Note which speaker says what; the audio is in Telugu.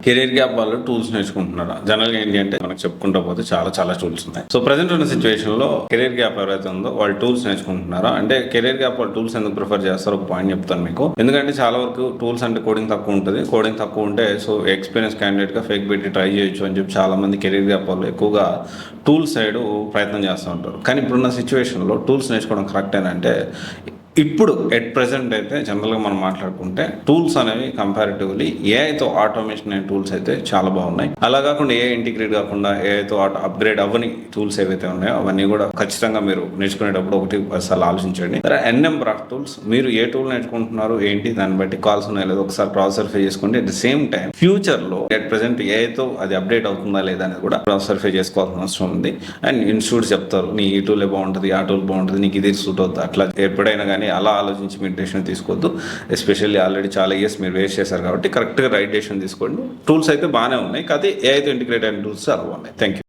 Speaker 1: కెరీర్ గ్యాప్ వాళ్ళు టూల్స్ నేర్చుకుంటున్నారు. జనరల్ గా ఏంటి అంటే మనకు చెప్పుకుంటూ పోతే చాలా టూల్స్ ఉన్నాయి. సో ప్రెసెంట్ ఉన్న సిచువేషన్ లో కెరీర్ గ్యాప్ ఎవరైతే ఉందో వాళ్ళు టూల్స్ నేర్చుకుంటున్నారో, అంటే కెరీర్ గ్యాప్ వాళ్ళు టూల్స్ ఎందుకు ప్రిఫర్ చేస్తారో ఒక పాయింట్ చెప్తాను మీకు. ఎందుకంటే చాలా వరకు టూల్స్ అంటే కోడింగ్ తక్కువ ఉంటుంది. కోడింగ్ తక్కువ ఉంటే సో ఎక్స్పీరియన్స్ క్యాండిడేట్ గా ఫేక్ పెట్టి ట్రై చేయొచ్చు అని చెప్పి చాలా మంది కెరీర్ గ్యాప్ వాళ్ళు ఎక్కువగా టూల్స్ సైడ్ ప్రయత్నం చేస్తూ ఉంటారు. కానీ ఇప్పుడున్న సిచ్యువేషన్ లో టూల్స్ నేర్చుకోవడం కరెక్ట్ అంటే ఇప్పుడు ఎట్ ప్రెసెంట్ అయితే జనరల్గా మనం మాట్లాడుకుంటే టూల్స్ అనేవి కంపారిటివ్లీ ఏఐతో ఆటోమేషన్ అనే టూల్స్ అయితే చాలా బాగున్నాయి. అలా కాకుండా ఏఐ ఇంటిగ్రేట్ కాకుండా ఏఐతో అప్గ్రేడ్ అవ్వని టూల్స్ ఏవైతే ఉన్నాయో అవన్నీ కూడా ఖచ్చితంగా మీరు నేర్చుకునేటప్పుడు ఒకటి అసలు ఆలోచించండి. నెంబర్ ఆఫ్ టూల్స్ మీరు ఏ టూల్ నేర్చుకుంటున్నారు ఏంటి దాన్ని బట్టి కాల్స్ ఉన్నాయి లేదా ఒకసారి క్రాస్ వెరిఫై చేసుకోండి. At the same time future లో ఎట్ ప్రెసెంట్ ఏఐతో అది అప్డేట్ అవుతుందా లేదా అనేది కూడా క్రాస్ వెరిఫై చేసుకోవాల్సిన అవసరం ఉంది. అండ్ ఇన్స్టిట్యూట్స్ చెప్తారు నీ ఈ టూలే బాగుంటుంది, ఆ టూల్ బాగుంటుంది, నీకు ఇది సూట్ అవుతుంది. అట్లా ఎప్పుడైనా కానీ అలా ఆలోచించి మీరు డెసిషన్ తీసుకోవద్దు. ఎస్పెషల్లీ ఆల్రెడీ చాలా ఇయర్స్ మీరు వేస్ట్ చేశారు కాబట్టి కరెక్ట్గా రైట్ డెసిషన్ తీసుకోండి. టూల్స్ అయితే బాగానే ఉన్నాయి, కానీ ఏఐతో ఇంటిగ్రేట్ అయిన టూల్స్ చాలా బాగున్నాయి. Thank you.